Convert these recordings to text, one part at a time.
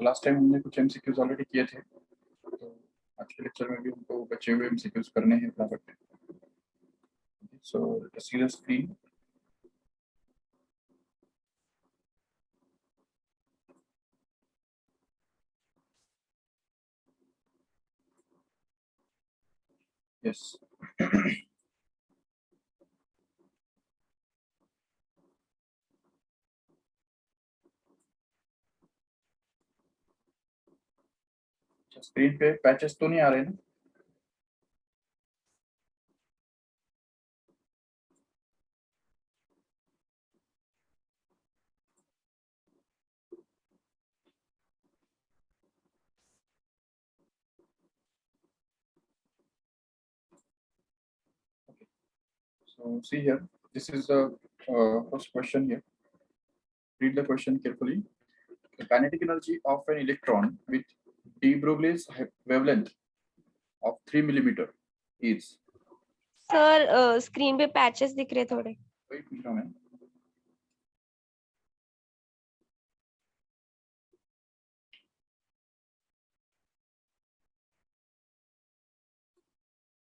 Last time हमने कुछ MCQs already किए थे, तो आज के लेक्चर में भी हमको बचे हुए एमसीक्यूज करने हैं फटाफट। So let's see the screen. Yes screen पे पैचेस तो नहीं आ रहे ना? So see here, this is the first question here. Read the question carefully. The kinetic energy of an electron with de Broglie's wavelength of 3 millimeter is. Sir screen पे patches दिख रहे थोड़े। वही पूछ रहा हूं मैं।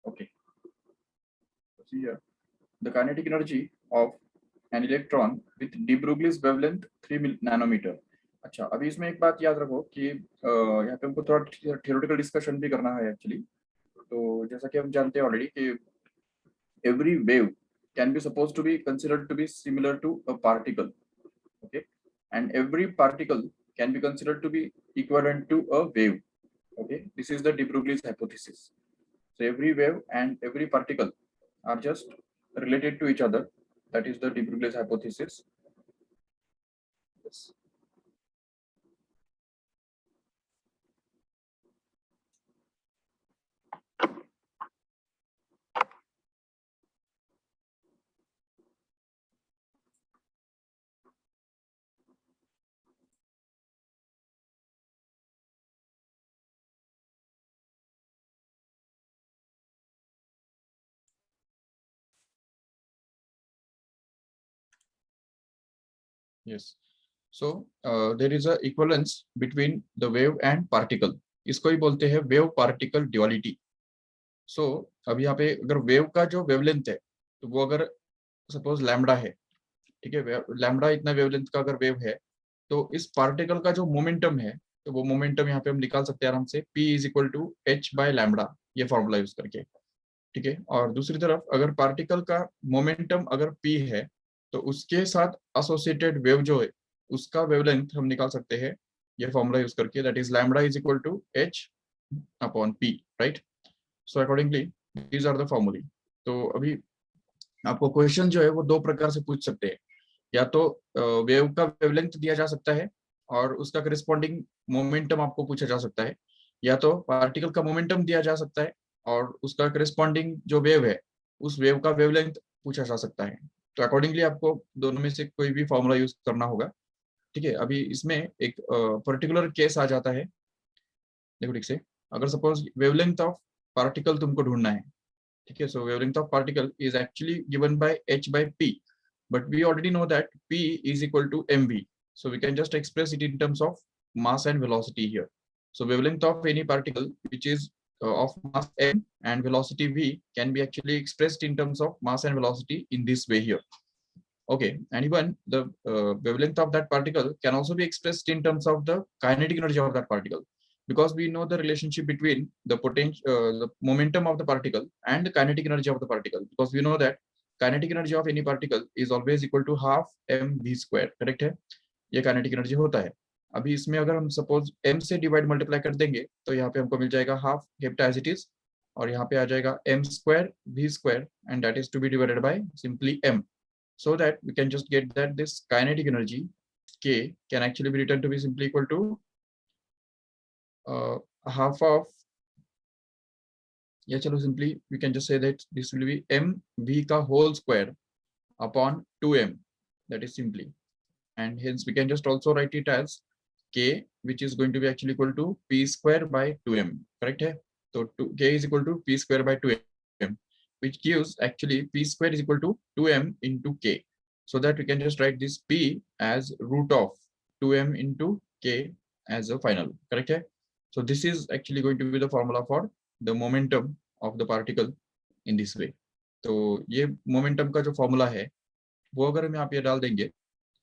Okay. See here, the kinetic energy of an electron with de Broglie's wavelength 3 nanometer. अच्छा, अभी इसमें एक बात याद रखो कि यहाँ पे हमको थोड़ा थियोरेटिकल डिस्कशन भी करना है एक्चुअली। तो जैसा कि हम जानते हैं ऑलरेडी कि every wave can be supposed to be considered to be similar to a particle, okay, and every particle can be considered to be equivalent to a wave, okay. This is the de Broglie's hypothesis. So every wave and every particle are just related to each other. That is the de Broglie's hypothesis. Yes. Yes. So there is a equivalence between the wave and particle. इसको ही बोलते हैं wave particle duality. सो अब यहाँ पे अगर wave का जो wavelength है तो वो अगर सपोज लैम्बडा है, ठीक है, लैम्बडा इतना वेवलेंथ का अगर वेव है तो इस पार्टिकल का जो मोमेंटम है तो वो मोमेंटम यहाँ पे हम निकाल सकते हैं आराम से, P is equal to H by lambda, ये फॉर्मूला यूज करके, ठीक है। और दूसरी तरफ अगर पार्टिकल का मोमेंटम अगर P है तो उसके साथ एसोसिएटेड वेव जो है उसका वेवलेंथ हम निकाल सकते हैं ये फॉर्मूला यूज करके, that is lambda is equal to H upon P, right. So accordingly these are the फॉर्मूले। तो अभी आपको क्वेश्चन जो है वो दो प्रकार से पूछ सकते हैं, या तो वेव का वेवलेंथ दिया जा सकता है और उसका करिस्पॉन्डिंग मोमेंटम आपको पूछा जा सकता है, या तो पार्टिकल का मोमेंटम दिया जा सकता है और उसका करिस्पॉन्डिंग जो वेव है उस वेव का वेवलेंथ पूछा जा सकता है। तो अकॉर्डिंगली आपको दोनों में से कोई भी फॉर्मूला यूज करना होगा, ठीक है। अभी इसमें एक पर्टिकुलर केस आ जाता है, देखो ठीक से, अगर सपोज वेवलेंथ ऑफ पार्टिकल तुमको ढूंढना है, ठीक है। So wavelength of particle is actually given by h by p, but we already know that p is equal to mv, so we can just express it in terms of mass and velocity here. So wavelength of any particle which is of mass m and velocity v can be actually expressed in terms of mass and velocity in this way here, okay. And even the wavelength of that particle can also be expressed in terms of the kinetic energy of that particle, because we know the relationship between the potential the momentum of the particle and the kinetic energy of the particle, because we know that kinetic energy of any particle is always equal to half mv square, correct है, ये kinetic energy होता है। अभी इसमें अगर हम suppose m से divide multiply कर देंगे तो यहाँ पे हमको मिल जाएगा half kept as it is, और यहाँ पे आ जाएगा m square v square, and that is to be divided by simply m, so that we can just get that this kinetic energy k can actually be written to be simply equal to half of, yeah, chalo, simply we can just say that this will be mv ka whole square upon 2m, that is simply, and hence we can just also write it as k, which is going to be actually equal to p square by 2m, correct hai? So k is equal to p square by 2m, which gives actually p square is equal to 2m into k, so that we can just write this p as root of 2m into k as a final, correct है? So this is actually going to be the formula for the momentum of the particle in this way. तो ये momentum का जो formula है वो अगर हम यहाँ पे डाल देंगे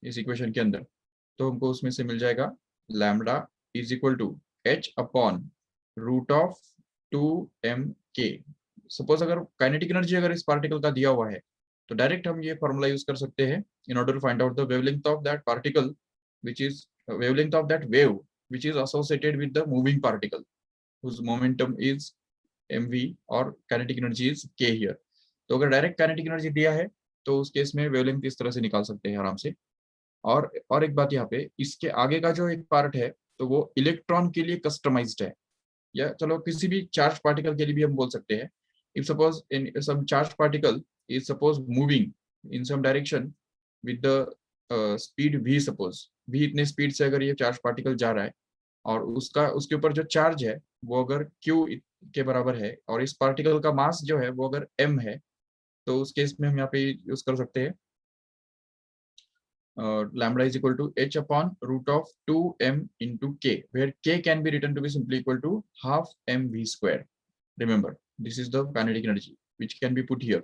इस इक्वेशन के अंदर, तो हमको उसमें से मिल जाएगा lambda is equal to h upon root of 2mk। Suppose अगर काइनेटिक एनर्जी अगर इस पार्टिकल का दिया हुआ है तो डायरेक्ट हम ये फॉर्मूला यूज कर सकते हैं in order to find out the wavelength of that particle which is wavelength of that wave which is associated with the moving particle whose momentum is mv or kinetic energy is k here। तो अगर direct kinetic energy दिया है तो उस case में wavelength इस तरह से निकाल सकते हैं आराम से। और एक बात यहाँ पे, इसके आगे का जो एक पार्ट है तो वो इलेक्ट्रॉन के लिए कस्टमाइज्ड है, या चलो किसी भी चार्ज पार्टिकल के लिए भी हम बोल सकते हैं। If suppose in some charge particle is suppose moving in some direction with the speed v, suppose v इतने स्पीड से अगर ये चार्ज पार्टिकल जा रहा है और उसके ऊपर जो चार्ज है वो अगर q के बराबर है और इस पार्टिकल का मास जो है वो अगर m है, तो उस केस में हम यहाँ पे यूज कर सकते हैं lambda is equal to h upon root of 2m into k, where k can be written to be simply equal to half mv square. Remember, this is the kinetic energy which can be put here.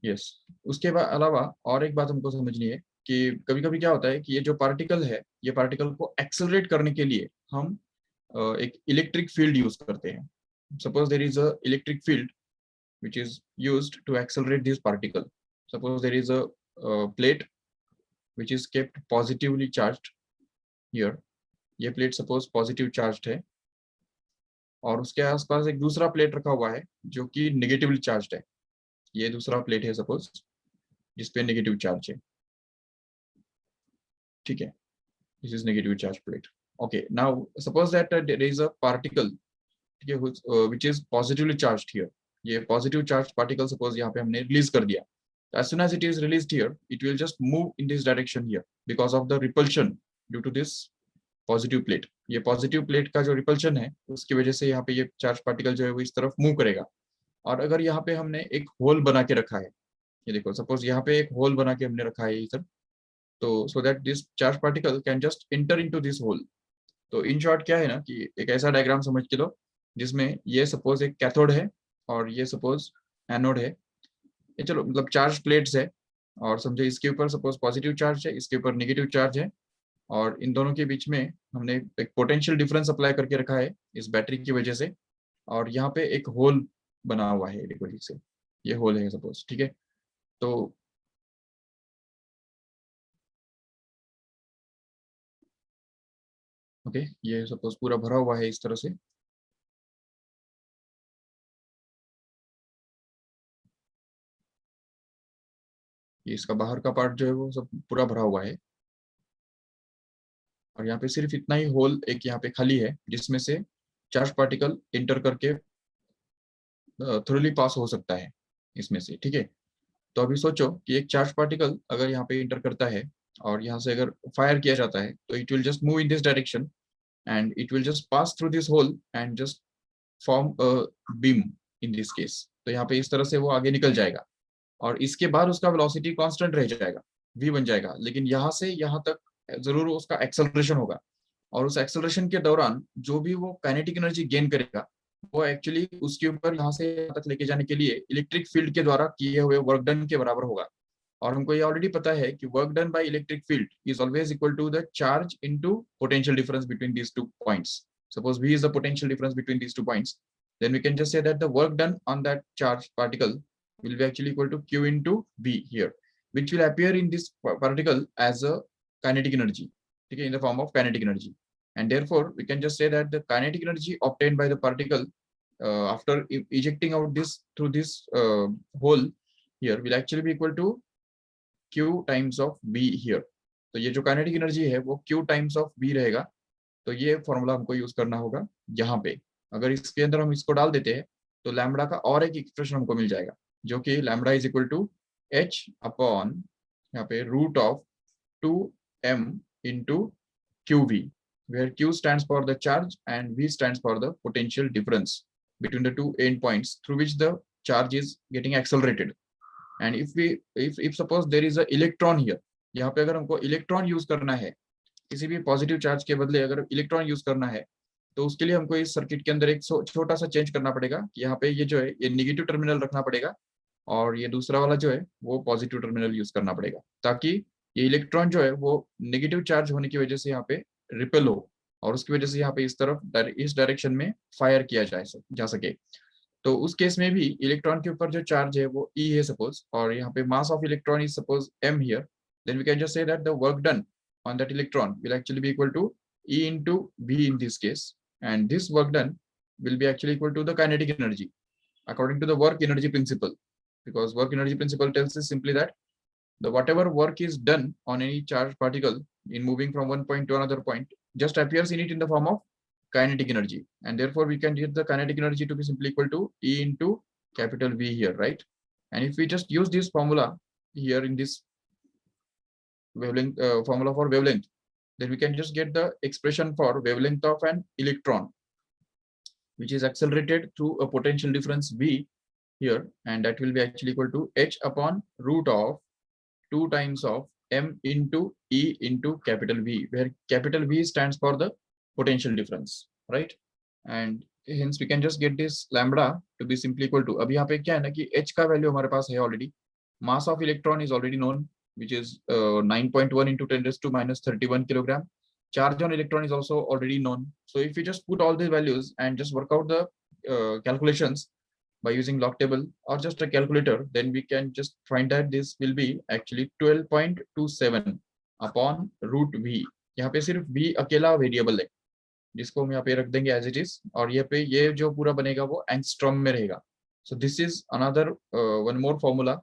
Yes. उसके अलावा और एक बात हमको समझनी है कि कभी कभी क्या होता है कि ये जो पार्टिकल है, ये पार्टिकल को एक्सेलरेट करने के लिए हम एक इलेक्ट्रिक फील्ड यूज करते हैं। Suppose there is a electric field which is used to accelerate this particle. Suppose there is a plate which is kept positively charged here. ये प्लेट सपोज पॉजिटिव चार्ज्ड है और उसके आसपास एक दूसरा plate रखा हुआ है जो कि नेगेटिवली चार्ज्ड है। ये दूसरा प्लेट है सपोज जिसपे नेगेटिव चार्ज है, ठीक है, this is negative charge plate. Okay, now suppose that there is a particle, ठीक है, which is positively charged here. ये पॉजिटिव चार्ज पार्टिकल सपोज यहाँ पे हमने रिलीज कर दिया। As soon as it is released here, it will just move in this direction here because of the repulsion due to this positive plate. ये positive plate का जो repulsion है उसकी वजह से यहाँ पे ये charge particle जो है वो इस तरफ move करेगा। और अगर यहाँ पे हमने एक होल बना के रखा है, ये देखो सपोज यहाँ पे एक होल बना के हमने रखा है इधर, तो so that this charge particle can just enter into this hole। तो in short क्या है ना कि एक ऐसा डायग्राम समझ के लो जिसमें ये सपोज एक कैथोड है और ये सपोज एनोड है। चलो मतलब चार्ज प्लेट्स है और समझो इसके ऊपर सपोज पॉजिटिव चार्ज है, इसके ऊपर नेगेटिव चार्ज है और इन दोनों के बीच में हमने एक पोटेंशियल डिफरेंस अप्लाई करके रखा है इस बैटरी की वजह से, और यहाँ पे एक होल बना हुआ है, देखो ठीक से ये होल है सपोज, ठीक है। तो ओके, ये सपोज पूरा भरा हुआ है इस तरह से, ये इसका बाहर का पार्ट जो है वो सब पूरा भरा हुआ है और यहाँ पे सिर्फ इतना ही होल एक यहाँ पे खाली है जिसमें से चार्ज पार्टिकल इंटर करके थ्रोली पास हो सकता है इसमें से, ठीक है। तो अभी सोचो कि एक चार्ज पार्टिकल अगर यहाँ पे इंटर करता है और यहाँ से अगर फायर किया जाता है तो it will just move in this direction and it will just pass through this hole and just form a beam in this case. तो यहाँ पे इस तरह से वो आगे निकल जाएगा और इसके बाद उसका वेलोसिटी कांस्टेंट रह जाएगा, v बन जाएगा, लेकिन यहाँ से यहाँ तक जरूर उसका एक्सेलरेशन होगा और उस एक्सेलरेशन के दौरान जो भी वो काइनेटिक एनर्जी गेन करेगा वो एक्चुअली उसके ऊपर यहाँ से यहाँ तक लेके जाने के लिए इलेक्ट्रिक फील्ड के द्वारा किए हुए वर्क डन के बराबर होगा। और हमको ये ऑलरेडी पता है कि work done by electric field is always equal to the charge into potential difference between these two points. Suppose v is the potential difference between these 2 points, then we can just say that the work done on that charge particle will be actually equal to q into v here, which will appear in this particle as a kinetic energy, okay, in the form of kinetic energy. And therefore we can just say that the kinetic energy obtained by the particle after ejecting out this through this hole here will actually be equal to q times of v here। तो ये जो kinetic energy है वो q times of v रहेगा। तो ये formula हमको use करना होगा यहाँ पे। अगर इसके अंदर हम इसको डाल देते हैं तो लैम्बडा का और एक एक्सप्रेशन हमको मिल जाएगा जो कि lambda is equal to h upon यहाँ पे root of 2m into qv, where q stands for the charge and v stands for the potential difference between the two end points through which the charge is getting accelerated. And if suppose there is a electron here, यहाँ पे अगर हमको electron use करना है किसी भी positive charge के बदले अगर इलेक्ट्रॉन यूज करना है तो उसके लिए हमको इस सर्किट के अंदर एक छोटा सा चेंज करना पड़ेगा कि यहाँ पे ये जो है ये निगेटिव टर्मिनल रखना पड़ेगा और ये दूसरा वाला जो है वो पॉजिटिव टर्मिनल यूज करना पड़ेगा, ताकि ये इलेक्ट्रॉन जो है वो नेगेटिव चार्ज होने की वजह से यहाँ पे रिपेल हो और उसकी वजह से यहाँ पे इस तरफ इस डायरेक्शन में फायर किया जा सके। तो उस केस में भी इलेक्ट्रॉन के ऊपर जो चार्ज है वो E है सपोज, और यहाँ पे mass of electron is suppose m here, then we can just say that the work done on that electron will actually be equal to E into V in this case, and this work done will be actually equal to the kinetic energy according to the work energy principle, because work energy principle tells us simply that the whatever work is done on any charged particle in moving from one point to another point just appears in it in the form of kinetic energy, and therefore we can get the kinetic energy to be simply equal to E into capital V here, right? And if we just use this formula here in this wavelength formula for wavelength, then we can just get the expression for wavelength of an electron, which is accelerated through a potential difference V here, and that will be actually equal to h upon root of 2 times of m into E into capital V, where capital V stands for the potential difference, right? And hence we can just get this lambda to be simply equal to, अब यहाँ पे क्या है ना कि h का value हमारे पास है already, mass of electron is already known, which is 9.1 into 10 raised to minus 31 kilogram. Charge on electron is also already known. So if you just put all these values and just work out the calculations by using log table or just a calculator, then we can just find that this will be actually 12.27 upon root V. यहाँ पे सिर्फ V अकेला variable है जिसको हम यहाँ पे रख देंगे एज इट इज, और यहाँ पे ये जो पूरा बनेगा वो एंगस्ट्रॉम में रहेगा. So this is another one more formula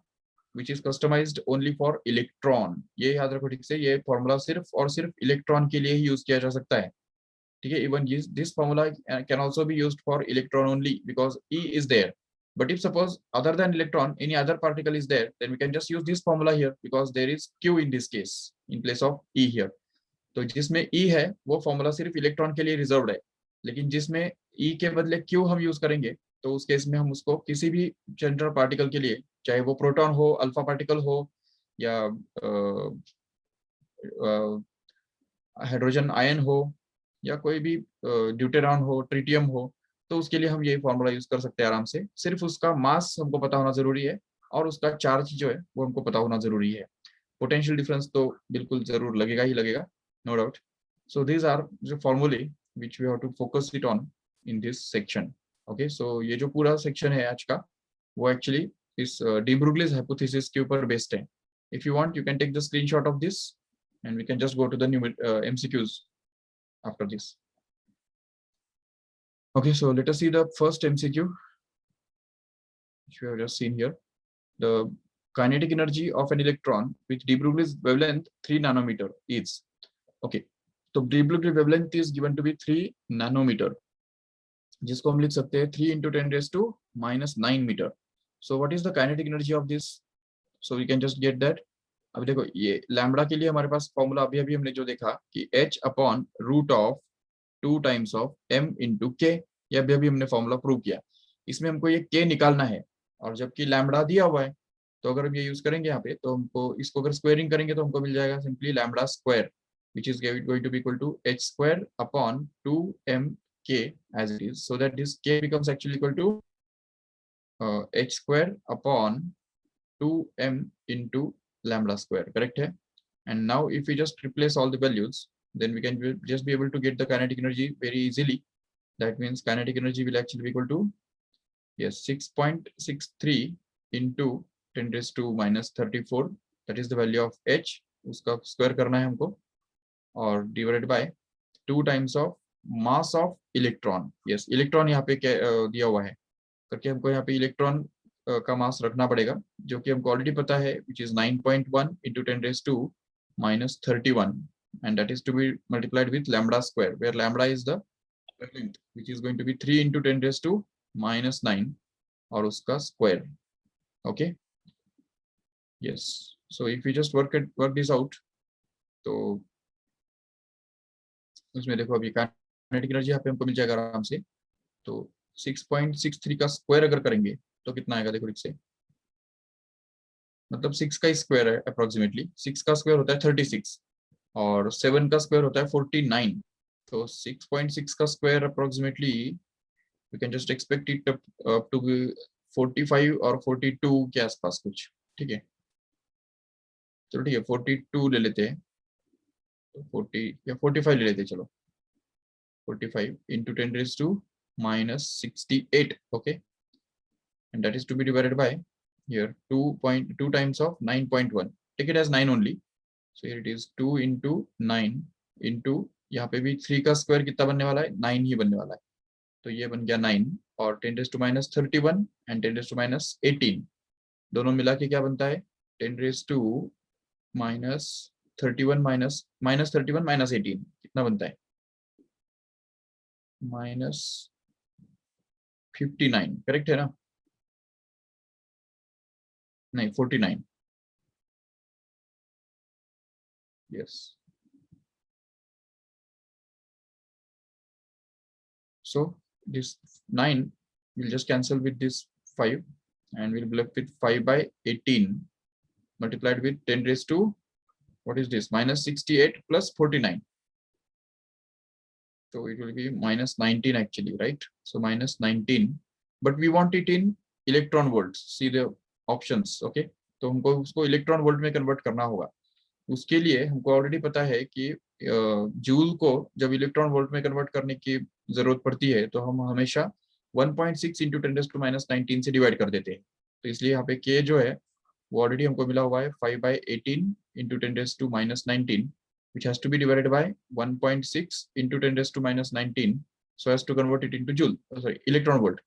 which is customized only for electron. ये याद रखो ठीक से, ये फॉर्मूला सिर्फ और सिर्फ इलेक्ट्रॉन के लिए ही यूज किया जा सकता है, ठीक है. Even this formula can also be used for electron only because E is there. But if suppose other than electron any other particle is there, then we can just use this formula here because there is Q in this case in place of E here. तो जिसमें E है वो formula सिर्फ electron के लिए reserved है, लेकिन जिसमें E के बदले Q हम यूज करेंगे तो उस केस में हम उसको किसी भी जनरल पार्टिकल के लिए, चाहे वो प्रोटॉन हो, अल्फा पार्टिकल हो, या हाइड्रोजन आयन हो, या कोई भी ड्यूटेरॉन हो, ट्रिटियम हो, तो उसके लिए हम ये फॉर्मूला यूज कर सकते हैं आराम से. सिर्फ उसका मास हमको पता होना जरूरी है और उसका चार्ज जो है वो हमको पता होना जरूरी है. पोटेंशियल डिफरेंस तो बिल्कुल जरूर लगेगा ही लगेगा, no doubt. So these are the फॉर्मूले which we have to focus it on in this section. Okay, so ये जो पूरा सेक्शन है आज का वो एक्चुअली इस डी ब्रुगलीज हाइपोथेसिस के ऊपर बेस्ड है. If you want you can take the screenshot of this and we can just go to the new MCQs after this. Okay, so let us see the first MCQ which we have just seen here. The kinetic energy of an electron with de Broglie's wavelength 3 nanometer is, okay, so de Broglie wavelength is given to be 3 nanometer, जिसको हम लिख सकते हैं 3 into 10 raised to minus 9 meter. So what is the kinetic energy of this? So we can just get that. अब देखो ये lambda के लिए हमारे पास फॉर्मूला अभी अभी हमने जो देखा कि h upon root of 2 times of m into के, ये अभी अभी हमने फॉर्मूला प्रूव किया. इसमें हमको ये k निकालना है और जबकि लैम्बडा दिया हुआ है तो अगर हम ये यूज करेंगे यहाँ पे तो हमको इसको अगर स्क्वायरिंग करेंगे तो हमको मिल जाएगा simply lambda square which is going to be equal to h square upon 2mk as it is, so that this k becomes actually equal to h square upon 2m into lambda square, correct है. And now if we just replace all the values, then we can just be able to get the kinetic energy very easily. That means kinetic energy will actually be equal to, yes, 6.63 into 10 raised to minus 34, that is the value of h, उसका square करना है हमको, और divided by 2 times of mass of electron. Yes, electron यहाँ पे दिया हुआ है करके हमको यहाँ पे इलेक्ट्रॉन का मास रखना पड़ेगा जो कि हमको ऑलरेडी पता है, which is 9.1 into 10 raised to minus 31, and that is to be multiplied with lambda square, where lambda is the wavelength, which is going to be 3 into 10 raised to minus 9 और उसका square. Okay, yes. So if you just work this out तो उसमें देखो अभी kinetic energy यहाँ पे हमको मिल जाएगा आराम से. तो 6.63 का स्क्वायर अगर करेंगे तो कितना आएगा, देखो ठीक से, मतलब 6 का स्क्वायर है अप्रोक्सीमेटली, 6 का स्क्वायर होता है 36, और 7 का स्क्वायर होता है 49, तो 6.6 का square approximately we can just expect it up to be 45 और 42 के आसपास कुछ, ठीक है। चलो ठीक है 42 ले लेते हैं, तो 40 या 45 ले लेते हैं, चलो 45 into 10 raised to minus 68, okay, and that is to be divided by here 2.2 times of 9.1, take it as 9 only, so here it is 2 into 9 into यहाँ पे भी 3 का स्क्वायर कितना बनने वाला है, 9 ही बनने वाला है, तो ये बन गया 9 और 10 raised to minus 31 and 10 raised to minus 18 दोनों मिला के क्या बनता है 10 raised to minus 31 minus 31 minus 18 कितना बनता है minus 59, करेक्ट है ना, नहीं 49, yes, so this 9 will just cancel with this 5 and we'll be left with 5 by 18 multiplied with 10 raised to what is this minus 68 plus 49, so it will be minus 19 actually, right, so minus 19, but we want it in electron volts, see the options, okay, तो हमको उसको electron volt में convert करना होगा, उसके लिए हमको already पता है कि जूल को जब इलेक्ट्रॉन वोल्ट में कन्वर्ट करने की जरूरत पड़ती है तो हम हमेशा 1.6 इंटू 10⁻⁻19 से डिवाइड कर देते हैं, तो इसलिए यहाँ पे k जो है वो ऑलरेडी हमको मिला हुआ है 5 by 18 into 10⁻⁻19 which has to be divided by 1.6 into 10⁻⁻19 so as to convert it into joule, sorry, electron volt.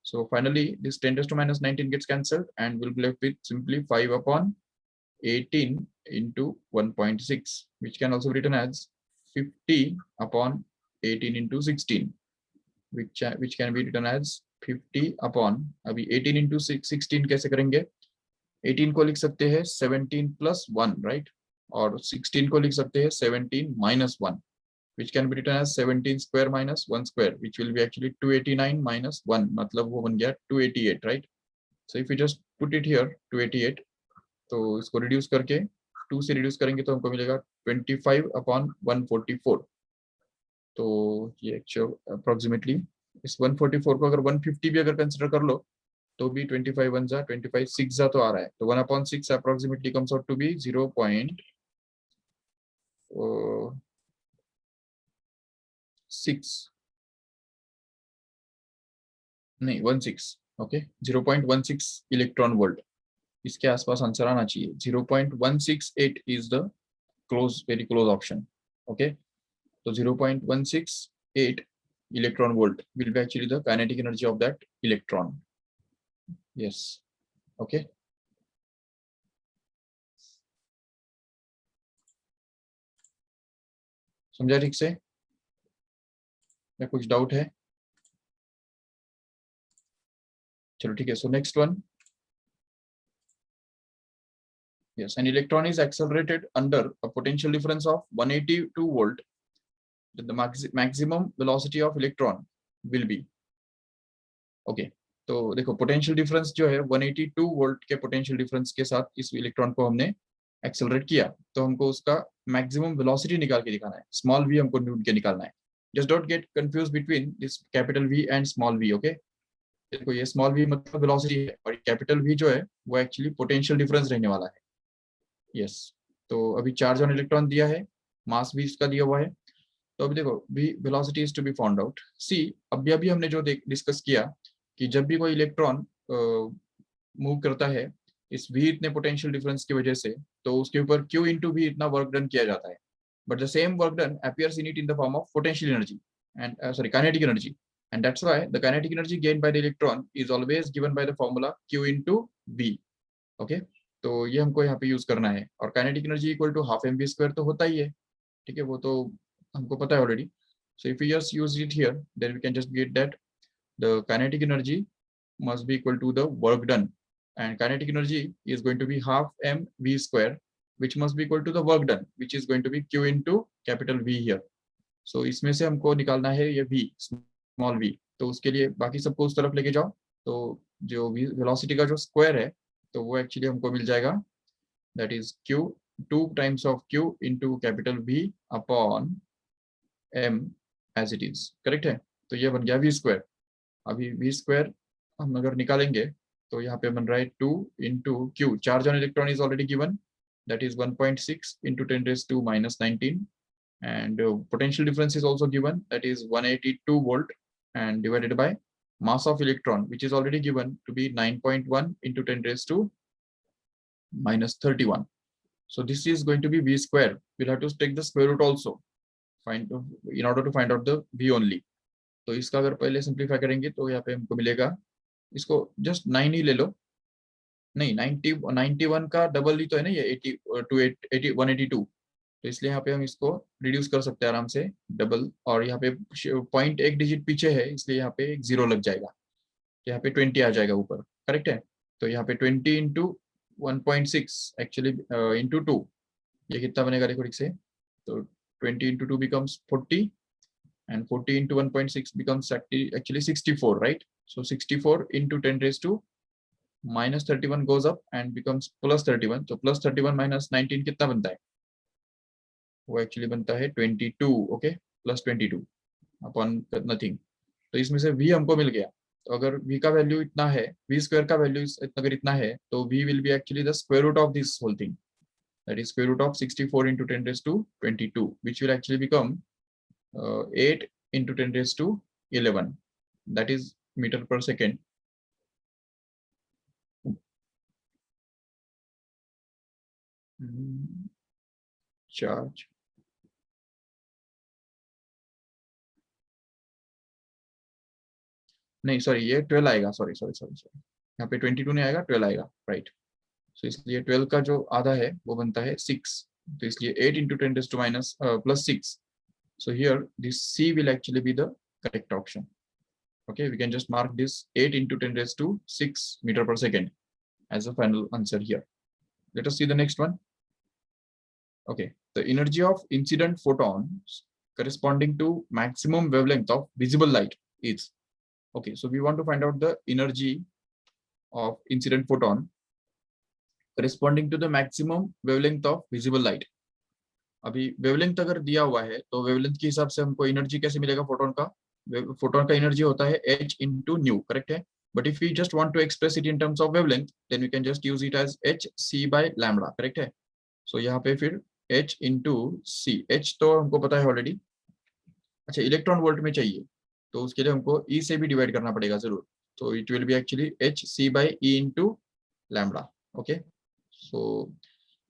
So finally this 10⁻⁻19 gets cancelled and we'll be left with simply 5 upon 18 into 1.6 which can also be written as 50 upon 18 into 16 which can be written as 50 upon, अभी 18 into 16 कैसे करेंगे, 18 को लिख सकते हैं 17 plus 1, right, और 16 को लिख सकते हैं 17 minus 1 which can be written as 17 square minus 1 square which will be actually 289 minus 1, मतलब वो बन गया 288, right, so if we just put it here 288 तो इसको रिड्यूस करके 2 से रिड्यूस करेंगे तो हमको मिलेगा 25 upon 144, तो ये एक्चुअल अप्रोक्सीमेटली इस 144 को अगर 150 भी अगर कंसिडर कर लो तो भी 25 1 जा 25 6 जा तो आ रहा है, तो 1/6 approximately comes out to be 0.6 नहीं 16, ओके 0.16 इलेक्ट्रॉन वोल्ट, इसके आसपास आंसर आना चाहिए, 0.168 is the close, very close option, okay, तो 0.168 electron volt will be actually the kinetic energy of that electron, yes, okay, समझा ठीक से या कुछ डाउट है, चलो ठीक है, so next one, yes, an electron is accelerated under a potential difference of 182 volt, the maximum velocity of electron will be, okay, तो देखो पोटेंशियल डिफरेंस जो है 182 वोल्ट के पोटेंशियल डिफरेंस के साथ इस इलेक्ट्रॉन को हमने एक्सेलरेट किया, तो हमको उसका मैक्सिमम वेलोसिटी निकाल के दिखाना है, स्मॉल v हमको ढूंढ के निकालना है, just don't get confuse between this capital V and small v, okay, देखो ये स्मॉल v मतलब वेलोसिटी है और कैपिटल V जो है वो एक्चुअली पोटेंशियल डिफरेंस रहने वाला है, यस, तो अभी चार्ज ऑन इलेक्ट्रॉन दिया है, मास भी इसका दिया हुआ है, तो अभी देखो v velocity is to be found out, see अभी हमने जो डिस्कस किया कि जब भी कोई इलेक्ट्रॉन मूव करता है इस v इतने पोटेंशियल डिफरेंस की वजह से, तो उसके ऊपर q इंटू v इतना वर्क डन किया जाता है, but the same work done appears in it in the form of potential energy and kinetic energy, and that's why the kinetic energy gained by the electron is always given by the formula q into v, okay, तो ये हमको यहाँ पे use करना है, और kinetic energy equal to half mv square तो होता ही है, ठीक है, वो तो हमको पता है already, so if we just use it here then we can just get that the kinetic energy must be equal to the work done, and kinetic energy is going to be half mv square which must be equal to the work done which is going to be q into capital V here, so इसमें से हमको निकालना है ये v small v, तो उसके लिए बाकी सबको उस तरफ लेके जाओ, तो जो वेलोसिटी का जो स्क्वायर है तो वो एक्चुअली हमको मिल जाएगा, that is q 2 times of q into capital V upon m as it is, correct है। तो ये बन गया v स्क्वायर। अभी v स्क्वायर हम अगर निकालेंगे तो यहाँ पे बन रहा है 2 into q, charge on electron is already given, that is 1.6 into 10 raised to minus 19, and potential difference is also given, that is 182 volt, and divided by mass of electron, which is already given to be 9.1 into 10 raised to minus 31. So this is going to be v square. We'll have to take the square root also, find in order to find out the v only. तो इसका अगर पहले simplify करेंगे तो यहाँ पे हमको मिलेगा, इसको जस्ट 9 ही ले लो, नहीं 90 91 का डबल ही तो है ना ये 80 टू 80 182, तो इसलिए यहाँ पे हम इसको रिड्यूस कर सकते हैं आराम से डबल, और यहाँ पे पॉइंट एक डिजिट पीछे है इसलिए यहाँ पे एक जीरो लग जाएगा, यहाँ पे 20 आ जाएगा ऊपर, करेक्ट है। तो यहाँ पे 20 इंटू 1.6 एक्चुअली इंटू 2, ये कितना बनेगा देखो ठीक से, तो 20 into 2 becomes 40 and 40 into 1.6 becomes actually 64, right? So 64 into 10 raised to minus 31 goes up and becomes plus 31. So plus 31 minus 19 कितना बनता है, वो एक्चुअली बनता है 22, ओके, प्लस 22 अपॉन नथिंग। तो इसमें से v हमको मिल गया, तो अगर v का वैल्यू इतना है, v स्क्वायर का वैल्यू अगर इतना है, तो v will be actually the square root of this whole thing, that is square root of 64 into 10 raised to 22, which will actually become 8 into 10 raised to 11, that is meter per second. Charge, नहीं sorry ये 12 आएगा, sorry sorry sorry sorry, यहाँ पे 22 नहीं आएगा, 12 आएगा, right. सो इसलिए 12 का जो आधा है वो बनता है 6, तो इसलिए 8 into 10 raised to minus plus 6. So here this C will actually be the correct option. Okay, we can just mark this 8 into 10 raised to 6 meter per second as a final answer here. Let us see the next one. Okay, the energy of incident photons corresponding to maximum wavelength of visible light is, okay, so we want to find out the energy of incident photon corresponding to the maximum wavelength of visible light. अभी wavelength अगर दिया हुआ है तो wavelength के हिसाब से हमको एनर्जी कैसे मिलेगा फोटोन का, फोटोन का एनर्जी होता है h into nu, करेक्ट है। But if we just want to express it in terms of wavelength then we can just use it as h c by lambda, correct है। So यहाँ पे फिर h into c, h तो हमको पता है already, अच्छा इलेक्ट्रॉन वोल्ट में चाहिए तो उसके लिए हमको e से भी डिवाइड करना पड़ेगा जरूर, तो it will be actually h c by e into lambda, okay. So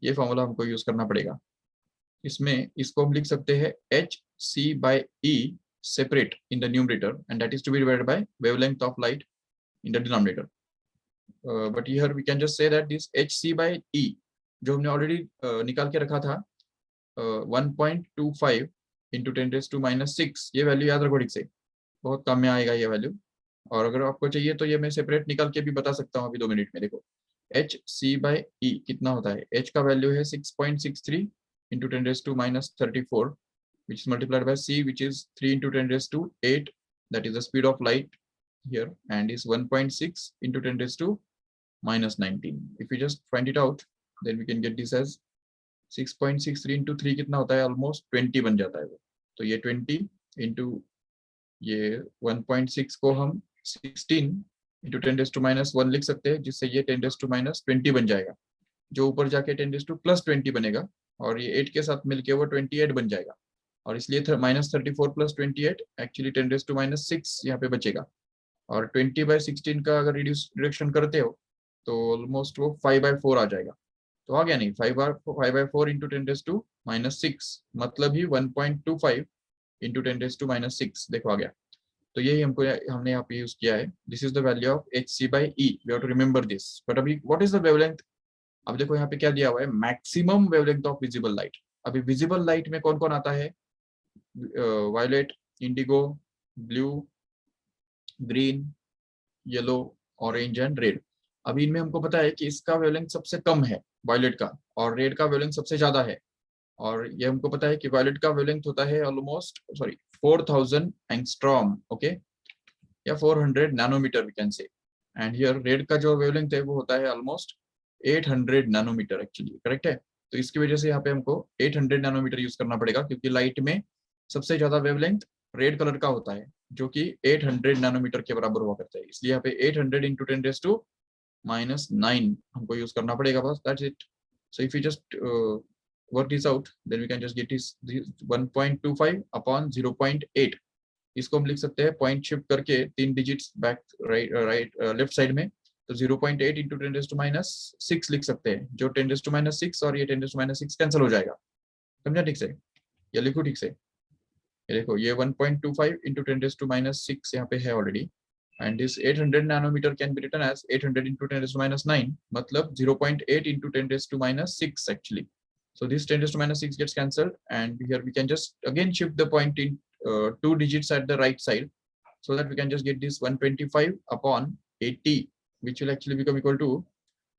ये फॉर्मूला हमको यूज करना पड़ेगा, इसमें इसको हम लिख सकते हैं h c by e separate in the numerator and that is to be divided by wavelength of light in the denominator. But here we can just say that this h c by e जो हमने already निकाल के रखा था 1.25 into 10 raised to minus 6, ये value याद रखो ठीक से, बहुत कम में आएगा ये वैल्यू, और अगर आपको चाहिए तो ये मैं सेपरेट निकाल के भी बता सकता हूँ अभी 2 मिनट में। देखो h c by e कितना होता है, h का वैल्यू है 6.63 into 10 raised to minus 34, which is multiplied by c, which is 3 into 10 raised to 8, that is the speed of light here, and is 1.6 into 10 raised to minus 19. If we just find it out, then we can get this as 6.63 into 3 कितना होता है, almost 20 बन जाता है वो, तो ये 20 into ये 1.6 को हम 16 into 10 raised to minus 1 लिख सकते हैं, जिससे ये 10 raised to minus 20 बन जाएगा, जो ऊपर जाके 10 raised to plus 20 बनेगा, और ये 8 के साथ मिलके वो 28 बन जाएगा, और इसलिए minus 34 plus 28 actually 10 raised to minus 6 यहाँ पे बचेगा, और 20 by 16 का अगर रिडक्शन करते हो तो ऑलमोस्ट वो 5/4 आ जाएगा, तो आ गया नहीं 5/4 into 10 raised to minus 6, मतलब ही 1.25 into 10 raised to minus 6, देखो आ गया। तो यही हमने यहाँ पे यूज किया है, this is the value of h c by e, we have to remember this. But अभी व्हाट इज द वेवलेंथ, अब देखो यहाँ पे क्या दिया हुआ है, maximum wavelength of visible light. अभी विजिबल लाइट में कौन कौन आता है, violet, indigo, blue, green, yellow, orange and red. अभी इनमें हमको पता है कि इसका वेवलेंथ सबसे कम है वायलेट का, और रेड का वेवलेंथ सबसे ज्यादा है, और ये हमको पता है कि वायलेट का वेवलेंथ होता है ऑलमोस्ट 4000 एंगस्ट्रॉम, ओके, या 400 nanometer we can say, and here red का जो वेवलेंथ है वो होता है ऑलमोस्ट 800 नैनोमीटर एक्चुअली, करेक्ट है। तो इसकी वजह से यहाँ पे हमको 800 नैनोमीटर यूज करना पड़ेगा, क्योंकि लाइट में सबसे ज्यादा वेवलेंथ रेड कलर का होता है, जो कि 800 नैनोमीटर के बराबर हुआ करता है। इसलिए यहाँ पे 800 इंटू 10⁻⁹ हमको यूज करना पड़ेगा, बस that's it. So if you just work this out, then we can just get this 1.25 upon 0.8। इसको हम लिख सकते हैं पॉइंट शिफ्ट करके 3 digits back right left side में, तो 0.8 इंटू 10⁻⁶ लिख सकते हैं, जो 10⁻⁶ और ये 10⁻⁶ कैंसिल हो जाएगा। समझा ठीक से? ये लिखो ठीक से। ये देखो, ये 1.25 इंटू 10⁻⁶ यहाँ पे है already, and this 800 nanometer can be written as 800 into 10⁻⁹, मतलब 0.8 into 10⁻⁶ actually. So this 10⁻⁶ gets cancelled, and here we can just again shift the point in 2 digits at the right side, so that we can just get this 125 upon 80, which will actually become equal to,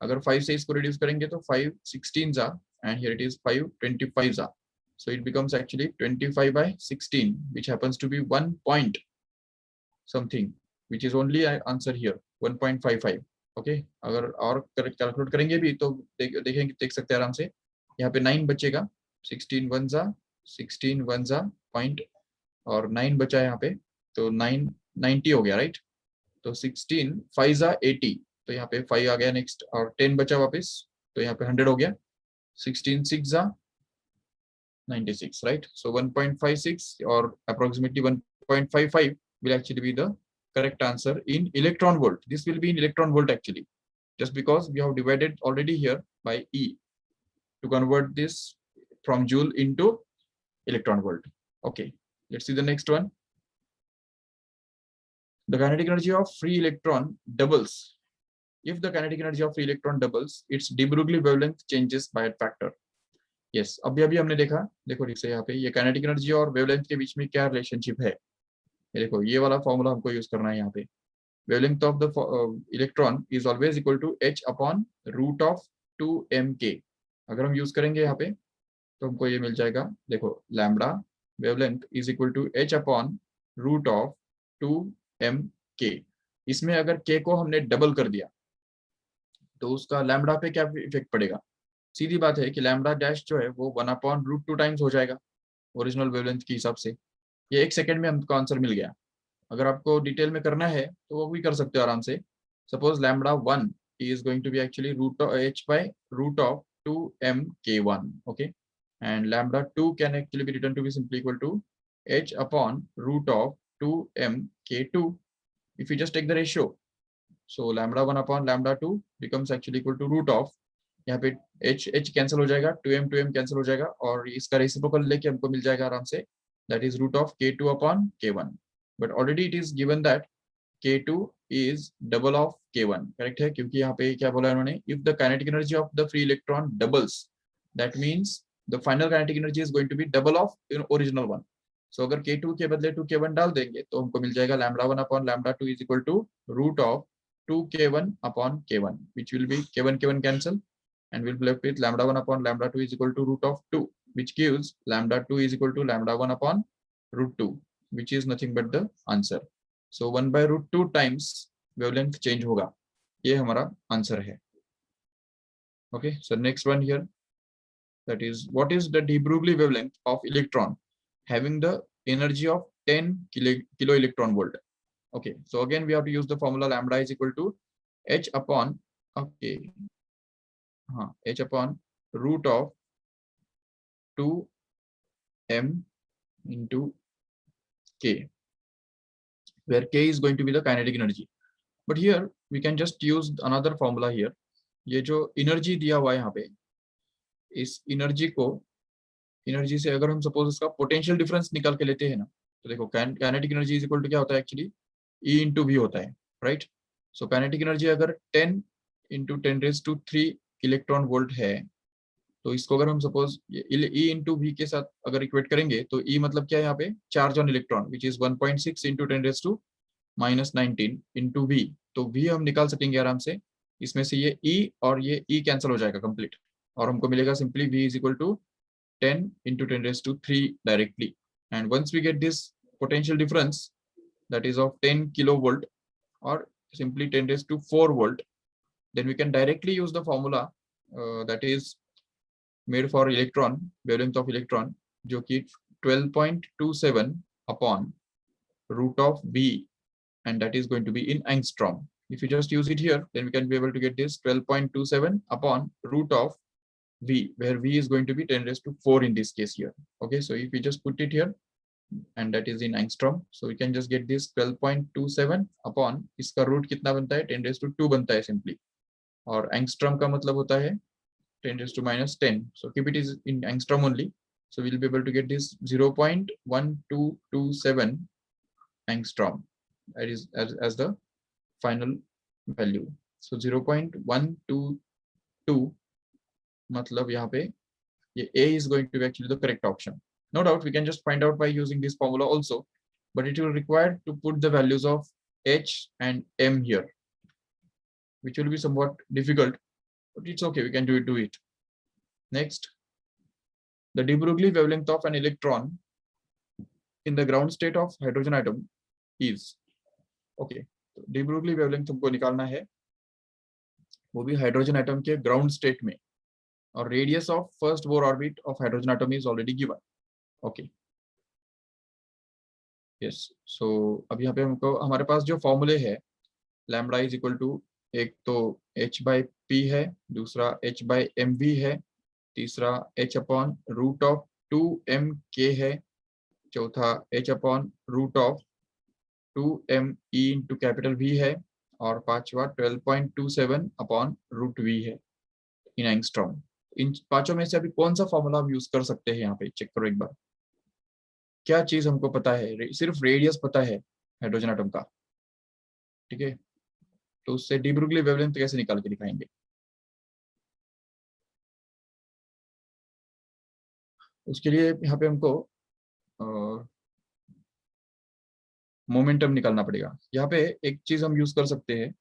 अगर 5 से इसको reduce करेंगे तो 5 16s are, and here it is 5 25s are. So it becomes actually 25/16, which happens to be 1 point something, which is only answer here 1.55। Okay, अगर और calculate करेंगे भी तो देख सकते हैं आराम से, यहाँ पे 9 बचेगा, 16 1s are 16 1s are point, और 9 बचा है यहाँ पे, तो 9 90 हो गया राइट। तो 16 5s are 80, तो यहाँ पे 5 आ गया नेक्स्ट, और 10 बचा वापस, तो यहाँ पे 100 हो गया। 16 6s are 96, right? So 1.56 or approximately 1.55 will actually be the correct answer in electron volt. This will be in electron volt actually, just because we have divided already here by E to convert this from joule into electron volt. Okay, let's see the next one. The kinetic energy of free electron doubles. If the kinetic energy of free electron doubles, its de Broglie wavelength changes by a factor. Yes, अभी हमने देखा, देखो ठीक से यहाँ पे ये kinetic energy और वेवलेंथ के बीच में क्या रिलेशनशिप है। ये देखो, ये वाला फॉर्मूला हमको यूज करना है यहाँ पे। Wavelength of the electron is always equal to h upon root of 2mk। अगर हम यूज करेंगे यहाँ पे तो हमको ये मिल जाएगा, देखो lambda wavelength is equal to h upon root of 2mk। इसमें अगर k को हमने डबल कर दिया तो उसका लैम्बडा पे क्या इफेक्ट पड़ेगा। सीधी बात है कि लैम्बडा डैश जो है वो 1/√2 टाइम्स हो जाएगा ओरिजिनल वेवलेंथ के हिसाब से। ये 1 सेकंड में हमको आंसर मिल गया। अगर आपको डिटेल में करना है तो वो भी कर सकते हो आराम से। Suppose lambda 1 is going to be actually h/√2mk1, okay, and lambda 2 can actually be written to be simply equal to h/√2mk2 if you just take the ratio. So lambda 1 upon lambda 2 becomes actually equal to root of, यहाँ पे h cancel हो जाएगा, 2m cancel हो जाएगा, और इसका reciprocal लेके हमको मिल जाएगा आराम से, that is root of k2 upon k1. But already it is given that k2 is double of k1, correct है, क्योंकि यहाँ पे क्या बोला इन्होंने, if the kinetic energy of the free electron doubles, that means the final kinetic energy is going to be double of original one. So अगर k2 के बदले 2k1 डाल देंगे तो हमको मिल जाएगा lambda 1 upon lambda 2 is equal to root of 2k1 upon k1, which will be k1 cancel, and we'll be left with lambda 1 upon lambda 2 is equal to root of 2, which gives lambda 2 is equal to lambda 1 upon root 2, which is nothing but the answer. So 1/√2 times wavelength change होगा, ये हमारा answer है। Okay, so next one here, that is what is the de Broglie wavelength of electron having the energy of 10 kilo electron volt. Okay, so again we have to use the formula lambda is equal to h upon, okay, h upon root of 2m into k, where k is going to be the kinetic energy. But here we can just use another formula here. ये जो energy दिया हुआ है यहाँ पे, इस energy से अगर हम सपोज इसका पोटेंशियल डिफरेंस निकाल के लेते हैं ना, तो देखो kinetic energy is equal to क्या होता है एक्चुअली, E इंटू V होता है, राइट। सो काइनेटिक एनर्जी अगर 10 इंटू 10⁻³ इलेक्ट्रॉन वोल्ट है, तो इसको अगर हम सपोज E इंटू V के साथ अगर इक्वेट करेंगे तो E मतलब क्या है यहाँ पे, charge on electron, which is 1.6 into 10⁻⁻19 into V। तो V हम निकाल सकेंगे आराम से, इसमें से ये E और ये E कैंसिल हो जाएगा कंप्लीट, और हमको मिलेगा simply V is equal to 10 into 10⁻³ directly. And once we get this potential difference, that is of 10 kilovolt or simply 10⁻⁴ volt, then we can directly use the formula that is made for electron, wavelength of electron, जो कि 12.27 upon root of v, and that is going to be in angstrom. If you just use it here, then we can be able to get this 12.27 upon root of v, where v is going to be 10 raised to 4 in this case here. Okay, so if we just put it here, and that is in angstrom, so we can just get this 12.27 upon इसका root कितना बनता है, 10 raised to 2 बनता है simply, और angstrom का मतलब होता है 10 raised to minus 10, so keep it is in angstrom only, so we'll be able to get this 0.1227 angstrom, that is as the final value. So 0.122, मतलब यहाँ पे ये A is going to be actually the correct option. No doubt we can just find out by using this formula also, but it will require to put the values of H and M here, which will be somewhat difficult, but it's okay, we can do it. Next, the de Broglie wavelength of an electron in the ground state of hydrogen atom is, okay, de Broglie wavelength हमको निकालना है, वो भी hydrogen atom के ground state में, और radius of first Bohr orbit of hydrogen atom is already given. Okay, yes. So अब यहाँ पे हमको हमारे पास जो फॉर्मूले है, लैम्बडा इज इक्वल टू, एक तो h बाई पी है, दूसरा h बाई एम वी है, तीसरा h upon root of 2m k है, चौथा h upon root of 2m e into capital V है, और पांचवा 12.27 अपॉन रूट v है इन एंगस्ट्रॉम. इन पांचों में से अभी कौन सा फॉर्मूला हम यूज कर सकते हैं, यहाँ पे चेक करो एक बार. क्या चीज हमको पता है, सिर्फ रेडियस पता है हाइड्रोजन एटम का, ठीक है, तो उससे डी ब्रुगली वेवलेंथ कैसे निकाल के दिखाएंगे. उसके लिए यहाँ पे हमको मोमेंटम निकालना पड़ेगा. यहाँ पे एक चीज हम यूज कर सकते हैं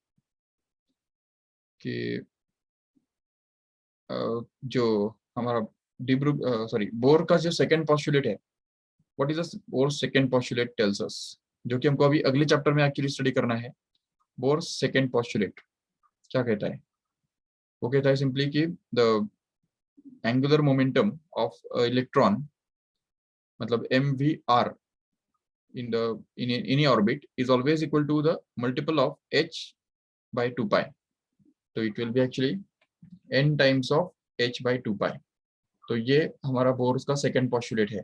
कि जो हमारा बोर का जो सेकंड पोस्टुलेट है, what is the bore second postulate tells us, जो कि हमको अभी अगले चैप्टर में एक्चुअली स्टडी करना है. बोर सेकंड पोस्टुलेट क्या कहता है, वो कहता है सिंपली कि the angular momentum of electron, मतलब mvr in any orbit is always equal to the multiple of h by 2 pi. So it will be actually n times of h by 2 pi. तो ये हमारा Bohr's का second postulate है.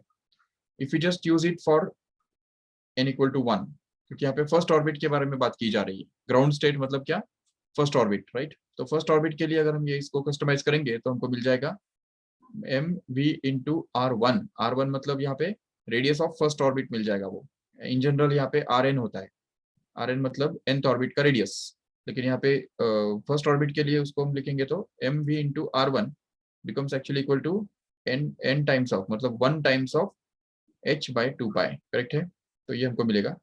If you just use it for n equal to 1, क्योंकि यहाँ पे first orbit के बारे में बात की जा रही है. ग्राउंड स्टेट मतलब क्या, फर्स्ट ऑर्बिट, राइट. तो फर्स्ट ऑर्बिट के लिए अगर हम ये इसको कस्टमाइज करेंगे तो हमको मिल जाएगा mv इंटू r1. r1 मतलब यहाँ पे रेडियस ऑफ फर्स्ट ऑर्बिट मिल जाएगा. वो इन जनरल यहाँ पे rn होता है, rn मतलब nth ऑर्बिट का रेडियस, लेकिन यहाँ पे फर्स्ट ऑर्बिट के लिए उसको हम लिखेंगे तो mv into r1 becomes actually equal to n times of, मतलब 1 times of h by 2 pi, correct है. तो ये हमको मिलेगा,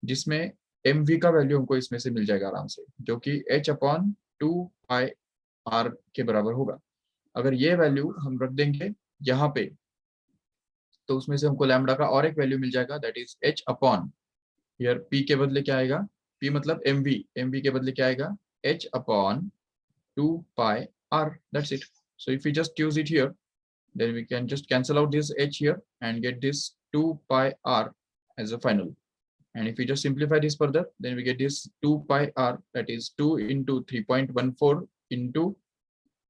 जिसमें mv का वैल्यू हमको इसमें से मिल जाएगा आराम से, जो कि h अपॉन 2 pi r के बराबर होगा. अगर ये वैल्यू हम रख देंगे यहाँ पे, तो उसमें से हमको लैम्बडा का और एक वैल्यू मिल जाएगा, that is h upon, here p के बदले क्या आएगा, p मतलब mv के बदले क्या आएगा, h upon 2 pi r, that's it. So if we just use it here, then we can just cancel out this h here and get this 2 pi r as a final. And if we just simplify this further, then we get this 2 pi r, that is 2 into 3.14 into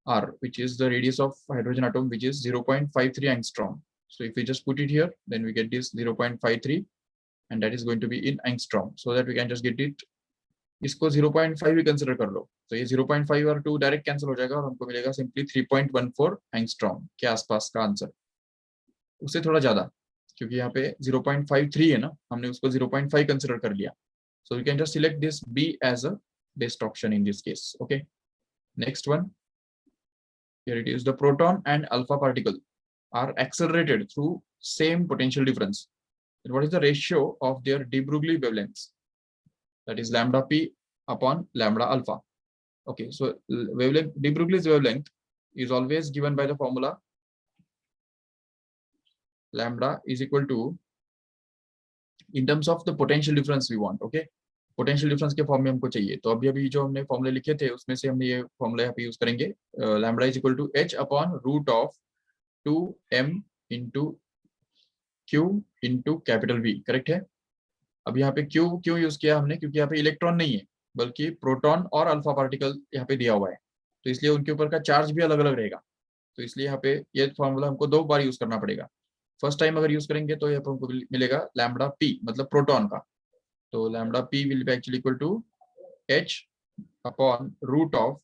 r, which is the radius of hydrogen atom, which is 0.53 angstrom. So if we just put it here, then we get this 0.53, and that is going to be in angstrom, so that we can just get it. इसको 0.5 भी consider कर लो, तो ये 0.5 और 2 direct cancel हो जाएगा, और हमको मिलेगा सिंपली 3.14 एंगस्ट्रॉम के आसपास का आंसर. उससे थोड़ा ज्यादा, क्योंकि यहाँ पे 0.53 है ना, हमने उसको 0.5 कंसिडर कर लिया. So we can just select this B as a best option in this case. Okay, next one, here it is, the proton and alpha particle are accelerated through same potential difference. And what is the ratio of their de Broglie wavelengths? That is lambda p upon lambda alpha. Okay, so wavelength, de Broglie's wavelength is always given by the formula lambda is equal to, in terms of the potential difference we want. Okay, potential difference के form में हमको चाहिए, तो अभी जो हमने फॉर्मूले लिखे थे उसमें से हमने ये फॉर्मूला यहाँ पे यूज करेंगे, lambda is equal to h upon root of 2m into q into capital V, correct है। अब यहाँ पे क्यू क्यों यूज किया हमने, क्योंकि यहाँ पे इलेक्ट्रॉन नहीं है बल्कि प्रोटॉन और अल्फा पार्टिकल यहाँ पे दिया हुआ है, तो इसलिए उनके ऊपर का चार्ज भी अलग अलग रहेगा। तो इसलिए यहाँ पे ये फॉर्मूला हमको 2 बार यूज करना पड़ेगा। फर्स्ट टाइम अगर यूज करेंगे तो यहाँ पे हमको मिलेगा लैम्बडा पी, मतलब प्रोटॉन का। तो lambda P will be actually equal to h upon root of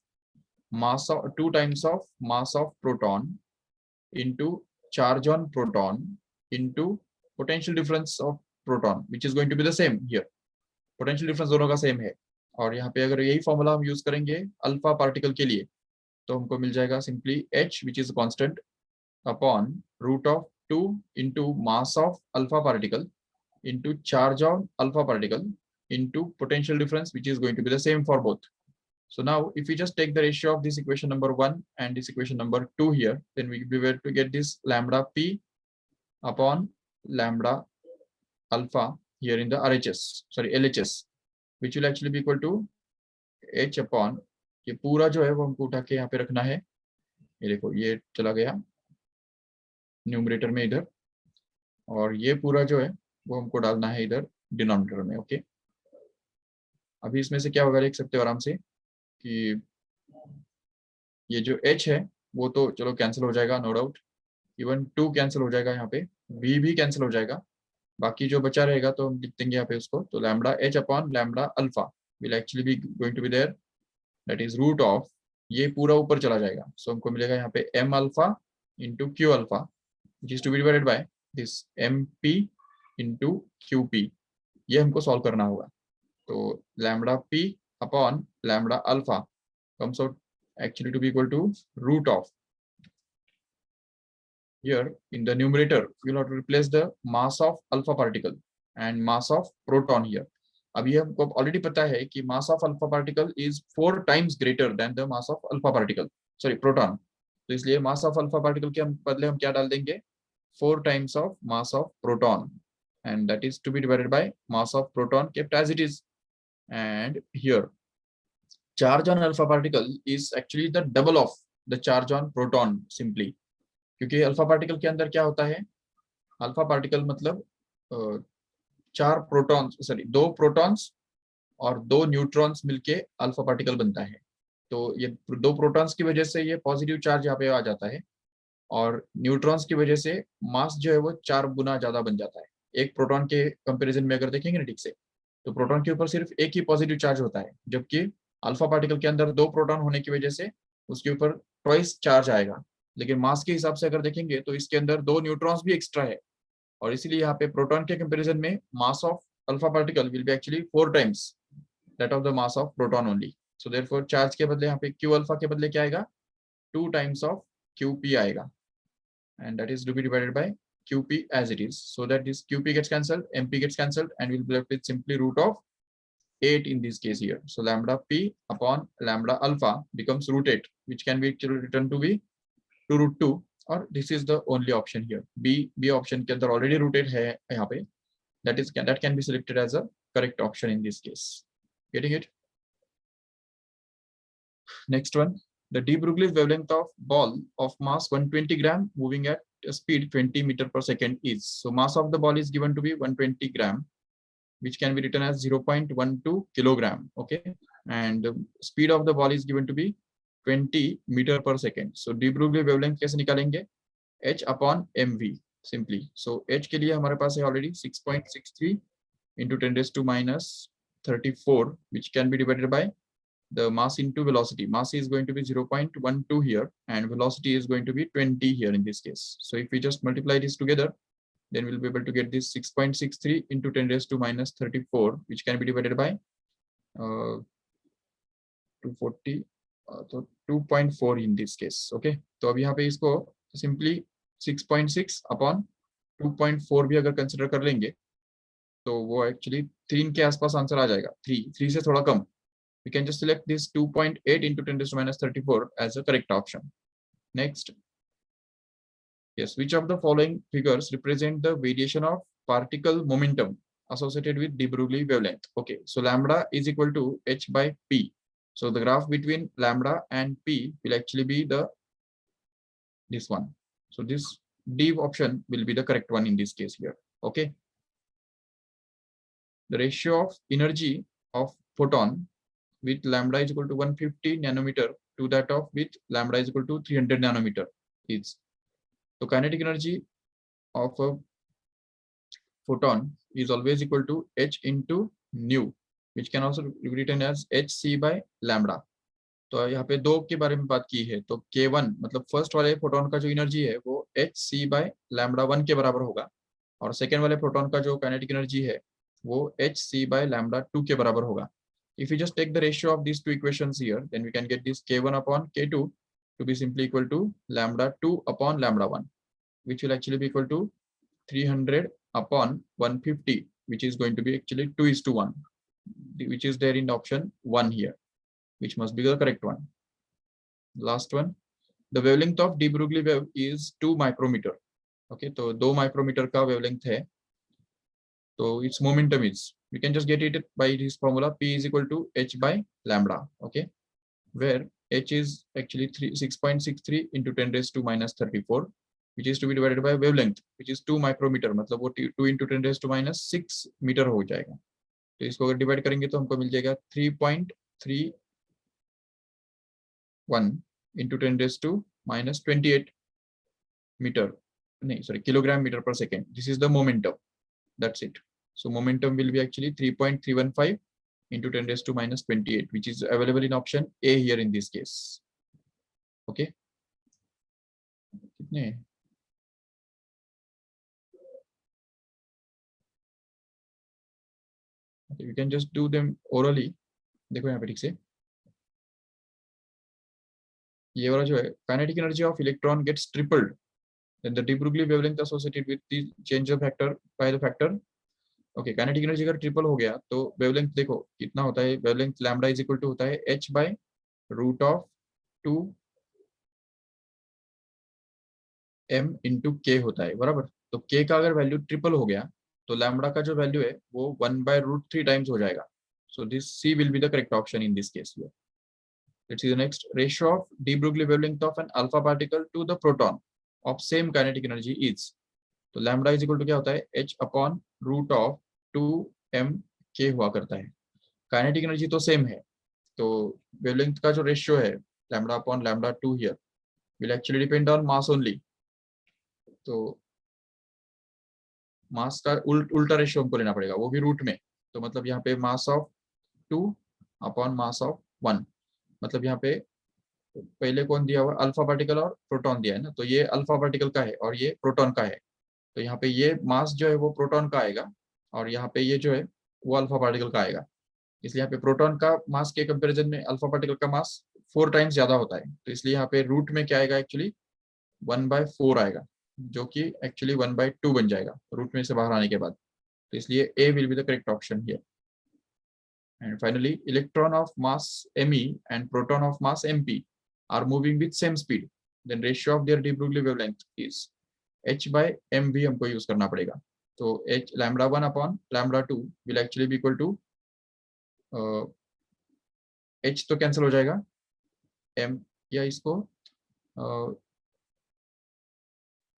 mass of 2 times of mass of proton into charge on proton into potential difference of proton, which is going to be the same here. Potential difference दोनों का same है। और यहाँ पे अगर यही formula हम use करेंगे अल्फा पार्टिकल के लिए तो हमको मिल जाएगा simply h which is constant upon root of 2 into mass of alpha particle into charge on alpha particle into potential difference, which is going to be the same for both. So now if we just take the ratio of this equation number 1 and this equation number 2 here, then we will be able to get this lambda p upon lambda alpha here in the LHS, which will actually be equal to h upon, ये पूरा जो है वो हमको उठा के यहाँ पे रखना है। ये देखो ये चला गया न्यूमरेटर में इधर, और ये पूरा जो है वो हमको डालना है इधर डिनोमिनेटर में। ओके, अभी इसमें से क्या होगा देख सकते हो आराम से कि ये जो h है वो तो चलो कैंसिल हो जाएगा, नो डाउट। इवन 2 कैंसिल हो जाएगा, यहाँ पे v भी कैंसिल हो जाएगा, बाकी जो बचा रहेगा तो हम लिख देंगे यहाँ पे उसको। तो lambda h upon lambda alpha will actually be going to be there, that is root of, ये पूरा ऊपर चला जाएगा। सो हमको मिलेगा यहाँ पे m alpha into Q alpha which is to be divided by this mp into qp। ये हमको सॉल्व करना होगा। तो lambda p upon lambda alpha comes out actually to be equal to root of, here in the numerator we will have to replace the mass of alpha particle and mass of proton here. अभी हमको already पता है कि mass of alpha particle is 4 times greater than the mass of alpha particle, sorry proton। तो इसलिए mass of alpha particle के हम बदले हम क्या डाल देंगे, 4 times of mass of proton, and that is to be divided by mass of proton kept as it is। And here charge on alpha particle is actually the double of the charge on proton simply, क्योंकि alpha particle के अंदर क्या होता है, alpha particle मतलब 4 protons, sorry 2 protons और 2 neutrons मिलके alpha particle बनता है। तो ये 2 प्रोटॉन्स की वजह से ये पॉजिटिव चार्ज यहाँ पे आ जाता है, और न्यूट्रॉन्स की वजह से मास जो है वो 4 गुना ज्यादा बन जाता है। एक प्रोटॉन के कंपेरिजन में अगर देखेंगे ना ठीक से, तो प्रोटॉन के ऊपर सिर्फ एक ही पॉजिटिव चार्ज होता है, जबकि अल्फा पार्टिकल के अंदर 2 प्रोटॉन होने की वजह से उसके ऊपर ट्वाइस चार्ज आएगा। लेकिन मास के हिसाब से अगर देखेंगे तो इसके अंदर 2 न्यूट्रॉन्स भी एक्स्ट्रा है, और इसीलिए यहाँ पे प्रोटॉन के कंपैरिजन में mass of alpha particle will be actually 4 times that of the mass of proton only. So therefore charge के बदले यहाँ पे क्यू अल्फा के बदले क्या आएगा, 2 टाइम्स ऑफ QP आएगा, and that is to be divided by QP as it is, so that this QP gets cancelled, MP gets cancelled, and we'll be left with simply root of 8 in this case here. So lambda p upon lambda alpha becomes root 8, which can be written to be 2 root 2, or this is the only option here। B option के अंदर already root 8 है यहाँ पे, that can be selected as a correct option in this case। Getting it? Next one, the de Broglie wavelength of ball of mass 120 gram moving at a speed 20 meter per second is, so mass of the ball is given to be 120 gram, which can be written as 0.12 kilogram, okay, and the speed of the ball is given to be 20 meter per second। so de Broglie wavelength कैसे निकालेंगे, h upon mv simply। so h के लिए हमारे पास है already 6.63 into 10 raised to minus 34, which can be divided by the mass into velocity। mass is going to be 0.12 here, and velocity is going to be 20 here in this case। so if we just multiply this together, then we'll be able to get this 6.63 into 10 raised to minus 34, which can be divided by 240, so 2.4 in this case। okay, तो अब यहाँ पे इसको simply 6.6 upon 2.4 भी अगर consider कर लेंगे तो वो एक्चुअली 3 के आसपास आंसर आ जाएगा, 3 से थोड़ा कम। we can just select this 2.8 into 10 raised to minus 34 as a correct option। Next, yes, which of the following figures represent the variation of particle momentum associated with de Broglie wavelength? okay, so lambda is equal to h by p, so the graph between lambda and p will actually be this one। So this D option will be the correct one in this case here. Okay. The ratio of energy of photon with lambda is equal to 150 nanometer to that of with lambda is equal to 300 nanometer is. So kinetic energy of a photon is always equal to h into nu, which can also be written as hc by lambda. तो यहाँ पे दो के बारे में बात की है, तो k1 मतलब फर्स्ट वाले फोटोन का जो एनर्जी है वो hc by lambda 1 के बराबर होगा, और सेकेंड वाले प्रोटॉन का जो काइनेटिक एनर्जी है वो hc by lambda 2 के बराबर होगा. If you just take the ratio of these two equations here, then we can get this k1 upon k2 to be simply equal to lambda 2 upon lambda 1, which will actually be equal to 300 upon 150, which is going to be actually 2:1, which is there in option 1 here, which must be the correct one. Last one, the wavelength of de Broglie wave is 2 micrometer. Okay, तो 2 micrometer का wavelength है, तो its momentum is, we can just get it by this formula, P is equal to h by lambda. Okay, where h is actually 6.63 into 10 raised to minus 34, which is to be divided by wavelength, which is 2 micrometer, मतलब वो 2 into 10 raised to minus 6 metre हो जाएगा. तो इसको अगर divide करेंगे तो हमको मिल जाएगा 3.31 into 10 raised to minus 28 meter, नहीं sorry, kilogram meter per second. This is the momentum. That's it. So momentum will be actually 3.315 into 10 raised to minus 28, which is available in option A here in this case. Okay. कितने हैं? Okay, you can just do them orally. देखो यहाँ पे ठीक से, ये वाला जो है kinetic energy of electron gets tripled, then the de Broglie wavelength associated with the change of factor by the factor. ओके, काइनेटिक एनर्जी अगर ट्रिपल हो गया तो वेवलेंथ देखो कितना होता है, wavelength lambda is equal to होता है h by root of 2 m into k होता है, बराबर. तो k का अगर वैल्यू ट्रिपल हो गया तो लैम्डा का जो वैल्यू है वो 1 by रूट 3 टाइम्स हो जाएगा. So this C will be the correct option in this case here. Let's see the next. Ratio of de Broglie wavelength of an alpha particle to the proton of same kinetic energy is. तो lambda is equal to क्या होता है, h upon root of 2m k हुआ करता है. Kinetic energy तो same है, तो वेवलेंथ का जो रेशियो है lambda upon lambda 2 here will actually depend on mass only. तो मास का उल्टा रेशियो हमको लेना पड़ेगा, वो भी रूट में. तो मतलब यहाँ पे mass of 2 upon mass of 1, मतलब यहाँ पे पहले कौन दिया हुआ, अल्फा पार्टिकल और प्रोटॉन दिया है ना, तो ये अल्फा पार्टिकल का है और ये प्रोटॉन का है. तो यहाँ पे ये मास जो है वो प्रोटॉन का आएगा और यहाँ पे ये जो है वो अल्फा पार्टिकल का आएगा. इसलिए यहाँ पे प्रोटॉन का मास के कंपैरिजन में अल्फा पार्टिकल का मास 4 टाइम्स ज्यादा होता है, तो इसलिए यहाँ पे रूट में क्या आएगा, एक्चुअली 1/4 आएगा, जो कि एक्चुअली 1/2 बन जाएगा रूट में से बाहर आने के बाद. तो इसलिए A will be the correct option here. And finally, electron of mass me and proton of mass mp are moving with same speed, then ratio of their de Broglie wavelength is h by mv हमको use करना पड़ेगा. तो h lambda 1 upon lambda 2 will actually be equal to h तो cancel हो जाएगा, m या इसको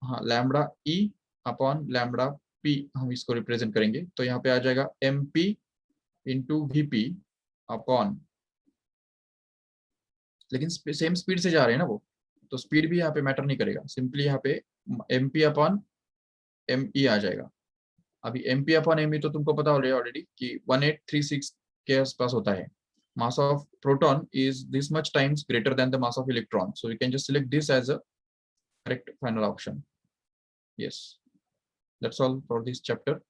हाँ lambda e upon lambda p हम इसको रिप्रेजेंट करेंगे. तो यहाँ पे आ जाएगा mp इंटू vp अपॉन, लेकिन सेम स्पीड से जा रहे हैं ना वो, तो स्पीड भी यहाँ पे मैटर नहीं करेगा, सिंपली यहाँ पे mp अपॉन me आ जाएगा. अभी mp अपॉन me तो तुमको पता ऑलरेडी कि 1836 के आसपास होता है. Mass of proton is this much times greater than the mass of electron, so we can just select this as a correct final option. Yes, that's all for this chapter.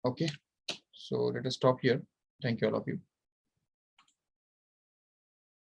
Okay, so let us stop here. Thank you all of you.